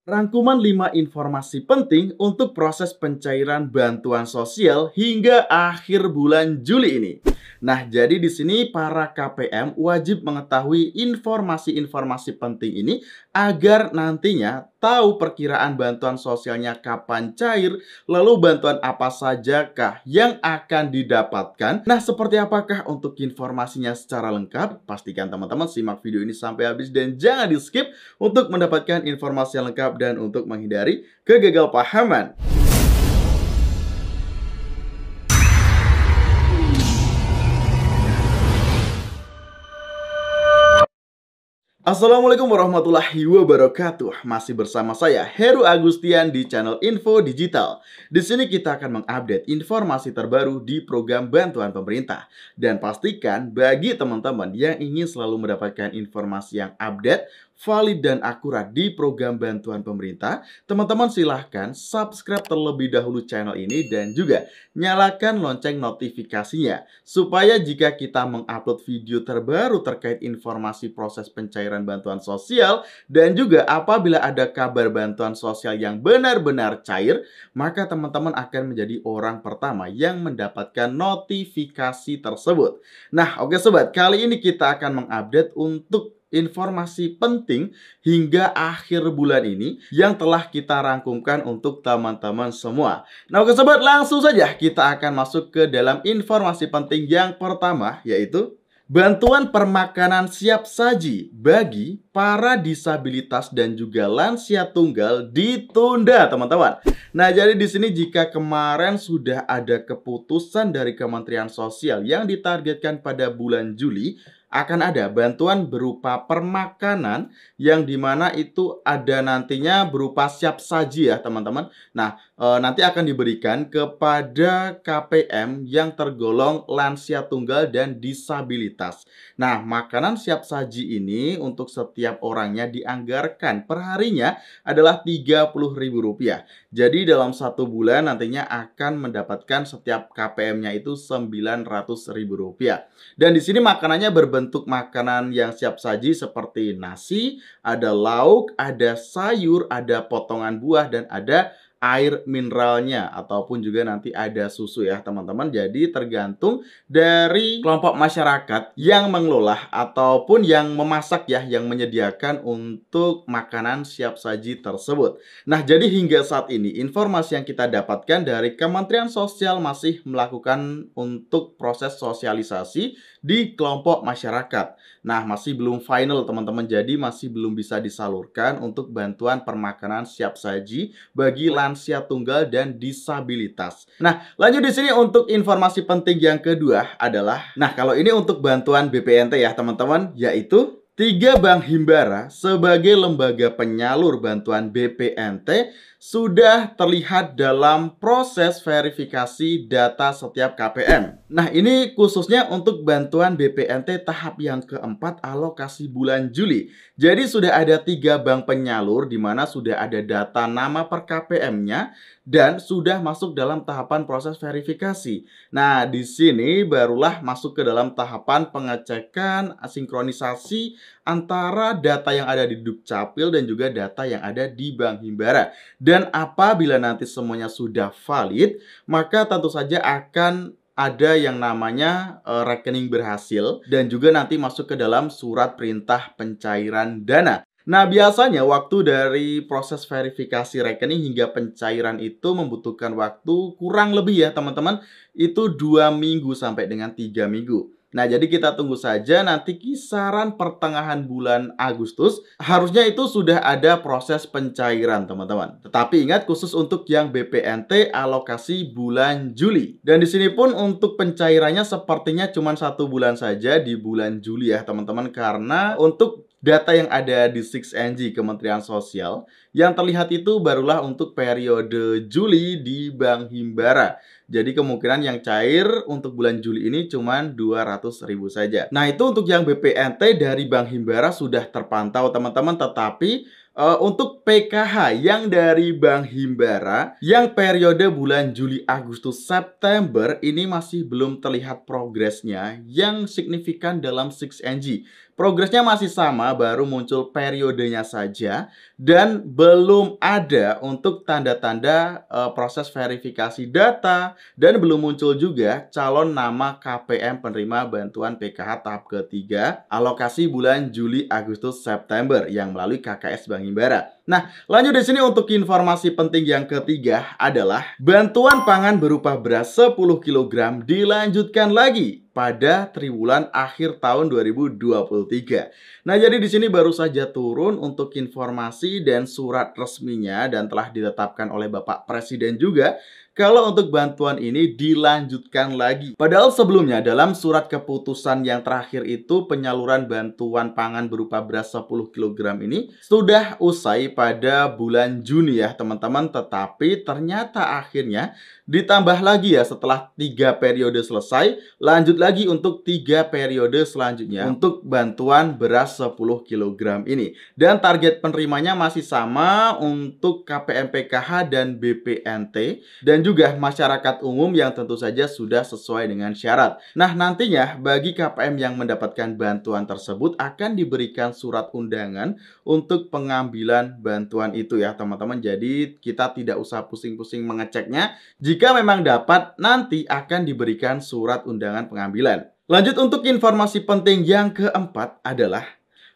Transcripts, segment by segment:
Rangkuman 5 informasi penting untuk proses pencairan bantuan sosial hingga akhir bulan Juli ini. Nah, jadi di sini para KPM wajib mengetahui informasi-informasi penting ini agar nantinya tahu perkiraan bantuan sosialnya kapan cair, lalu bantuan apa sajakah yang akan didapatkan. Nah, seperti apakah untuk informasinya secara lengkap? Pastikan teman-teman simak video ini sampai habis dan jangan di-skip untuk mendapatkan informasi yang lengkap dan untuk menghindari kegagalpahaman. Assalamualaikum warahmatullahi wabarakatuh. Masih bersama saya Heru Agustian di channel Info Digital. Di sini kita akan mengupdate informasi terbaru di program bantuan pemerintah. Dan pastikan bagi teman-teman yang ingin selalu mendapatkan informasi yang update, valid dan akurat di program bantuan pemerintah, teman-teman silahkan subscribe terlebih dahulu channel ini dan juga nyalakan lonceng notifikasinya supaya jika kita mengupload video terbaru terkait informasi proses pencairan bantuan sosial dan juga apabila ada kabar bantuan sosial yang benar-benar cair, maka teman-teman akan menjadi orang pertama yang mendapatkan notifikasi tersebut. Nah, oke sobat, kali ini kita akan mengupdate untuk informasi penting hingga akhir bulan ini yang telah kita rangkumkan untuk teman-teman semua. Nah, oke sobat, langsung saja kita akan masuk ke dalam informasi penting yang pertama, yaitu bantuan permakanan siap saji bagi para disabilitas dan juga lansia tunggal ditunda, teman-teman. Nah, jadi di sini jika kemarin sudah ada keputusan dari Kementerian Sosial yang ditargetkan pada bulan Juli, akan ada bantuan berupa permakanan yang dimana itu ada nantinya berupa siap saji ya teman-teman. Nah, nanti akan diberikan kepada KPM yang tergolong lansia tunggal dan disabilitas. Nah, makanan siap saji ini untuk setiap orangnya dianggarkan perharinya adalah Rp30.000. Jadi dalam 1 bulan nantinya akan mendapatkan setiap KPM-nya itu Rp900.000. Dan di sini makanannya berbentuk makanan yang siap saji seperti nasi, ada lauk, ada sayur, ada potongan buah, dan ada air mineralnya ataupun juga nanti ada susu ya teman-teman. Jadi tergantung dari kelompok masyarakat yang mengelola ataupun yang memasak ya, yang menyediakan untuk makanan siap saji tersebut. Nah, jadi hingga saat ini informasi yang kita dapatkan dari Kementerian Sosial masih melakukan untuk proses sosialisasi di kelompok masyarakat. Nah, masih belum final teman-teman, jadi masih belum bisa disalurkan untuk bantuan permakanan siap saji bagi lansia tunggal dan disabilitas. Nah, lanjut di sini untuk informasi penting yang kedua adalah, nah kalau ini untuk bantuan BPNT ya teman-teman, yaitu 3 bank himbara sebagai lembaga penyalur bantuan BPNT sudah terlihat dalam proses verifikasi data setiap KPM. Nah, ini khususnya untuk bantuan BPNT tahap yang keempat alokasi bulan Juli. Jadi sudah ada 3 bank penyalur di mana sudah ada data nama per KPM-nya dan sudah masuk dalam tahapan proses verifikasi. Nah, di sini barulah masuk ke dalam tahapan pengecekan sinkronisasi antara data yang ada di Dukcapil dan juga data yang ada di Bank Himbara. Dan apabila nanti semuanya sudah valid, maka tentu saja akan ada yang namanya rekening berhasil dan juga nanti masuk ke dalam surat perintah pencairan dana. Nah, biasanya waktu dari proses verifikasi rekening hingga pencairan itu membutuhkan waktu kurang lebih ya teman-teman, itu 2 minggu sampai dengan 3 minggu. Nah, jadi kita tunggu saja nanti kisaran pertengahan bulan Agustus harusnya itu sudah ada proses pencairan teman-teman. Tetapi ingat khusus untuk yang BPNT alokasi bulan Juli. Dan di sini pun untuk pencairannya sepertinya cuma 1 bulan saja di bulan Juli ya teman-teman. Karena untuk data yang ada di 6NG Kementerian Sosial yang terlihat itu barulah untuk periode Juli di Bank Himbara. Jadi kemungkinan yang cair untuk bulan Juli ini cuma 200.000 saja. Nah, itu untuk yang BPNT dari Bank Himbara sudah terpantau teman-teman, tetapi untuk PKH yang dari Bank Himbara yang periode bulan Juli, Agustus, September ini masih belum terlihat progresnya yang signifikan dalam 6NG. Progresnya masih sama, baru muncul periodenya saja dan belum ada untuk tanda-tanda proses verifikasi data dan belum muncul juga calon nama KPM penerima bantuan PKH tahap ketiga alokasi bulan Juli, Agustus, September yang melalui KKS Bank Himbara. Nah, lanjut di sini untuk informasi penting yang ketiga adalah bantuan pangan berupa beras 10 kg dilanjutkan lagi pada triwulan akhir tahun 2023. Nah, jadi di sini baru saja turun untuk informasi dan surat resminya dan telah ditetapkan oleh Bapak Presiden juga kalau untuk bantuan ini dilanjutkan lagi. Padahal sebelumnya dalam surat keputusan yang terakhir itu penyaluran bantuan pangan berupa beras 10 kg ini sudah usai pada bulan Juni ya teman-teman. Tetapi ternyata akhirnya ditambah lagi ya setelah 3 periode selesai, lanjut lagi untuk 3 periode selanjutnya untuk bantuan beras 10 kg ini. Dan target penerimanya masih sama untuk KPM PKH dan BPNT dan juga masyarakat umum yang tentu saja sudah sesuai dengan syarat. Nah, nantinya bagi KPM yang mendapatkan bantuan tersebut akan diberikan surat undangan untuk pengambilan bantuan itu ya teman-teman. Jadi kita tidak usah pusing-pusing mengeceknya. Jika memang dapat, nanti akan diberikan surat undangan pengambilan. Lanjut untuk informasi penting yang keempat adalah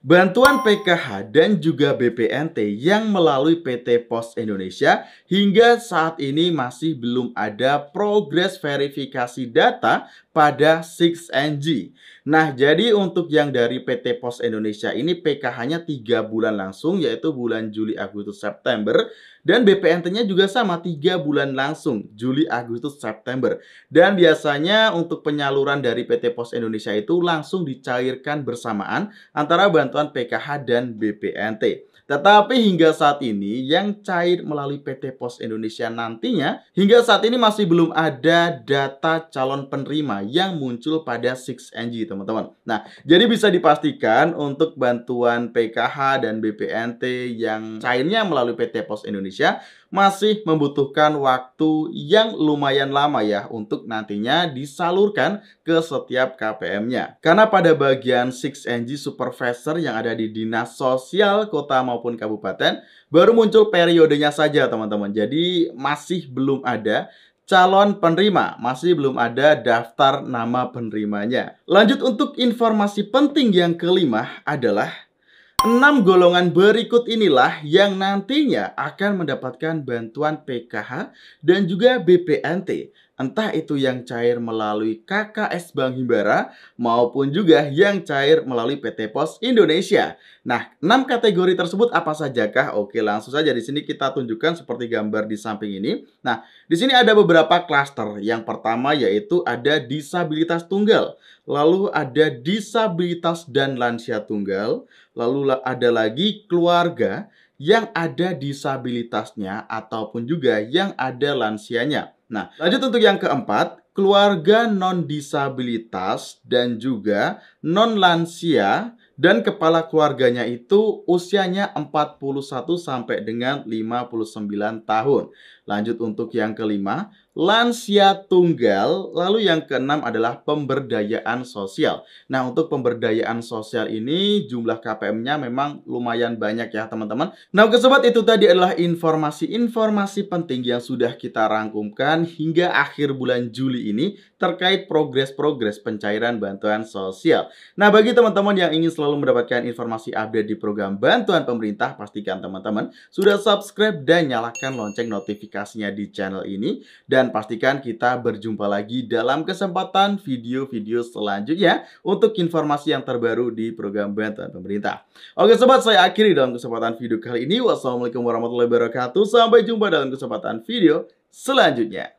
bantuan PKH dan juga BPNT yang melalui PT Pos Indonesia hingga saat ini masih belum ada progres verifikasi data pada 6NG. Nah, jadi untuk yang dari PT Pos Indonesia ini PKH-nya 3 bulan langsung, yaitu bulan Juli, Agustus, September. Dan BPNT-nya juga sama, 3 bulan langsung, Juli, Agustus, September. Dan biasanya untuk penyaluran dari PT Pos Indonesia itu langsung dicairkan bersamaan antara bantuan PKH dan BPNT. Tetapi hingga saat ini yang cair melalui PT Pos Indonesia nantinya hingga saat ini masih belum ada data calon penerima yang muncul pada 6NG teman-teman. Nah, jadi bisa dipastikan untuk bantuan PKH dan BPNT yang cairnya melalui PT Pos Indonesia masih membutuhkan waktu yang lumayan lama ya untuk nantinya disalurkan ke setiap KPM-nya. Karena pada bagian 6NG Supervisor yang ada di Dinas Sosial Kota maupun Kabupaten baru muncul periodenya saja teman-teman. Jadi masih belum ada calon penerima, masih belum ada daftar nama penerimanya. Lanjut untuk informasi penting yang kelima adalah 6 golongan berikut inilah yang nantinya akan mendapatkan bantuan PKH dan juga BPNT. Entah itu yang cair melalui KKS Bank Himbara maupun juga yang cair melalui PT Pos Indonesia. Nah, 6 kategori tersebut apa sajakah? Oke, langsung saja di sini kita tunjukkan seperti gambar di samping ini. Nah, di sini ada beberapa klaster. Yang pertama yaitu ada disabilitas tunggal, lalu ada disabilitas dan lansia tunggal, lalu ada lagi keluarga yang ada disabilitasnya ataupun juga yang ada lansianya. Nah, lanjut untuk yang keempat, keluarga non-disabilitas dan juga non-lansia dan kepala keluarganya itu usianya 41 sampai dengan 59 tahun. Lanjut untuk yang kelima, lansia tunggal. Lalu yang keenam adalah pemberdayaan sosial. Nah, untuk pemberdayaan sosial ini jumlah KPM-nya memang lumayan banyak ya teman-teman. Nah, oke sobat, itu tadi adalah informasi-informasi penting yang sudah kita rangkumkan hingga akhir bulan Juli ini terkait progres-progres pencairan bantuan sosial. Nah, bagi teman-teman yang ingin selalu mendapatkan informasi update di program bantuan pemerintah, pastikan teman-teman sudah subscribe dan nyalakan lonceng notifikasinya di channel ini. Dan pastikan kita berjumpa lagi dalam kesempatan video-video selanjutnya untuk informasi yang terbaru di program bantuan pemerintah. Oke sobat, saya akhiri dalam kesempatan video kali ini. Wassalamualaikum warahmatullahi wabarakatuh. Sampai jumpa dalam kesempatan video selanjutnya.